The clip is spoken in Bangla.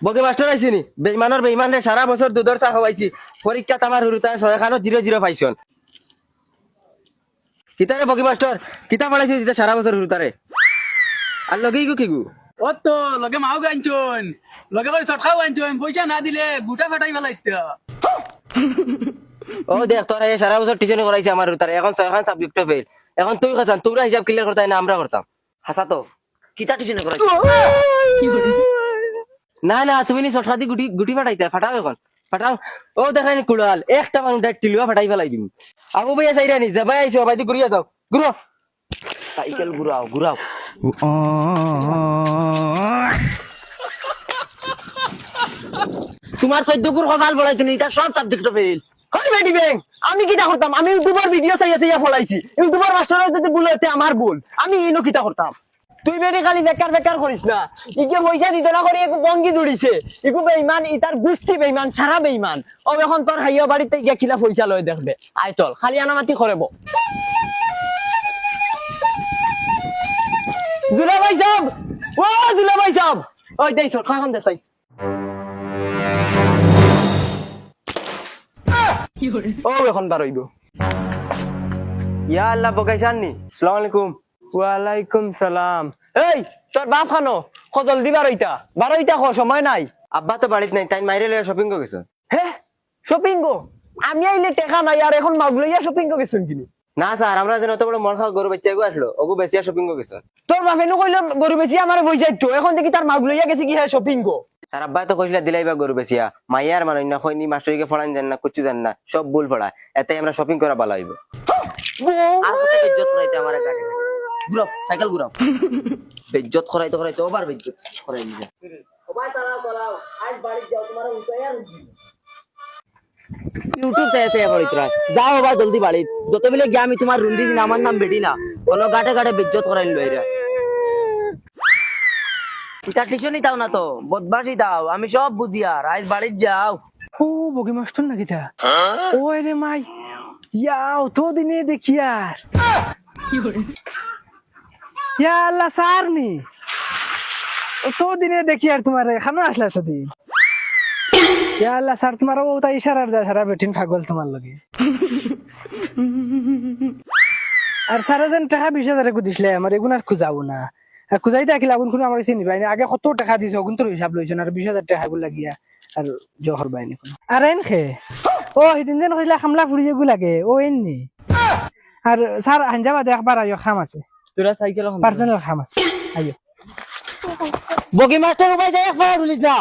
বগে মাস্টার আইছি নি বেইমানের বেইমান রে সারা বছর দুধর চা খাওয়াইছি পরীক্ষাত আমার হুরুতা 6 পাইছন কিতারে বগে মাস্টার কিতা পড়াইছি দিতে সারা বছর হুরুতারে আর লগেই গো কিগু ও তো লগে মাও গাইছুন লগে করে চটকাও গাইছুন পয়সা না দিলে গুটা ফাটাই ফেলাইতে ও দেখ তোরা এই সারা বছর টিউশন করাইছি আমার হুরুতারে এখন 6 সাবজেক্ট ফেল এখন তুই কাছান তোমরা হিসাব ক্লিয়ার করতে না আমরা করতাম হাসা তো কিতা টিউশন করাইছ না না তুমি নি সটরাদি গুটি গুটি ফাটাইতে ফাটাও এখন ফাটাও ও দেখাইনি কুড়াল একটা মানুষ ডাক টিলুয়া ফাটাই ফেলাই দিম আবু ভাইয়া চাইরা নি যাবাই আইছো বাইদি ঘুরিয়া যাও ঘুরো সাইকেল ঘুরাও ঘুরাও তোমার 14 গুর কপাল বলাইছো নি এটা সব সাবজেক্ট ফেল হই বেডি ব্যাং আমি কিটা করতাম আমি ইউটিউবার ভিডিও চাইয়া চাইয়া ফলাইছি ইউটিউবার মাস্টার যদি বলতে আমার ভুল আমি ইনো কিটা করতাম তুই বেডি খালি বেকার বেকার করিস না ইকে পয়সা দিত না করে একু বঙ্গি দড়িছে একু বেঈমান ইতার গুষ্টি বেঈমান সারা বেঈমান ও এখন তোর হাইয়া বাড়িতে গিয়া খিলা পয়সা লয় দেখবে আই চল খালি আনামাতি করব দুলা ভাই সাহেব ও দুলা ভাই সাহেব ওই দেই সর খান দেসাই ও এখন বারইব ইয়া আল্লাহ বগাইছাননি আসসালামু আলাইকুম ওয়ালাইকুম সালাম এই তোর বাপ খানো কত জলদি বারইতা খ সময় নাই আব্বা তো বাড়িতে নাই তাই মাইরে লইয়া শপিং গো গেছে হে শপিং গো আমি আইলে টাকা নাই আর এখন মাগ লইয়া শপিং গো গেছুন কিনি না স্যার আমরা যেন অত বড় মন খাওয়া গরু বাচ্চা গো আসলো ওগো বেচিয়া শপিং গো গেছে তোর বাপে নো কইলো গরু বেচিয়া আমারে বই যাইতো এখন দেখি তার মাগ লইয়া গেছে কি হ্যাঁ শপিং গো স্যার আব্বা তো কইলা দিলাইবা গরু বেচিয়া মাইয়ার মানুষ না কইনি মাস্টারকে ফড়ান জান না কুচু জান না সব ভুল ফড়া এতে আমরা শপিং করা ভালো হইব আর কত বেজ্জত করাইতে আমারে গাড়ি ঘুরাও সাইকেল ঘুরাও বেজ্জত করাইতে করাইতে ওবার বেজ্জত করাই নিয়ে ওবাই চালাও চালাও আজ বাড়ি যাও তোমার উঠাইয়া ইউটিউব চাইতে পড়িতরা যাও বাবা জলদি বাড়ি যত বেলে গিয়া আমি তোমার রুম দিছি না আমার নাম বেটি না কোন গাটে গাটে বেজ্জত করাইল লইরা ইটা টিউশনই দাও না তো বদমাশি দাও আমি সব বুঝি আর আজ বাড়ি যাও ও বগি মাস্টার নাকি তা ওই রে মাই ইয়াও তো দিনে দেখি আর ইয়া আল্লাহ সারনি তো দিনে দেখি আর তোমার এখানে আসলা সেদিন ইয়া আল্লাহ স্যার তোমার ও তাই ইশারার দা সারা বেটিন পাগল তোমার লগে আর সারা যেন টাকা 20,000 কো দিছলে আমার এগুন আর খুঁজাবো না আর খুঁজাইতে আকিল আগুন কোনো আমার চিনি পাইনি আগে কত টাকা দিছ ওগুন তোর হিসাব লইছেন আর 20,000 টাকা গুলো লাগিয়া আর জহর বাইনি কোন আর এন খে ও হিদিন যেন কইলা খামলা ফুরিয়ে গু লাগে ও এননি আর স্যার আঞ্জাবা দেখবার আইও খাম আছে তোরা সাইকেল পার্সোনাল খাম আছে আইও বগি মাস্টার উবাই যায় একবার বলিস না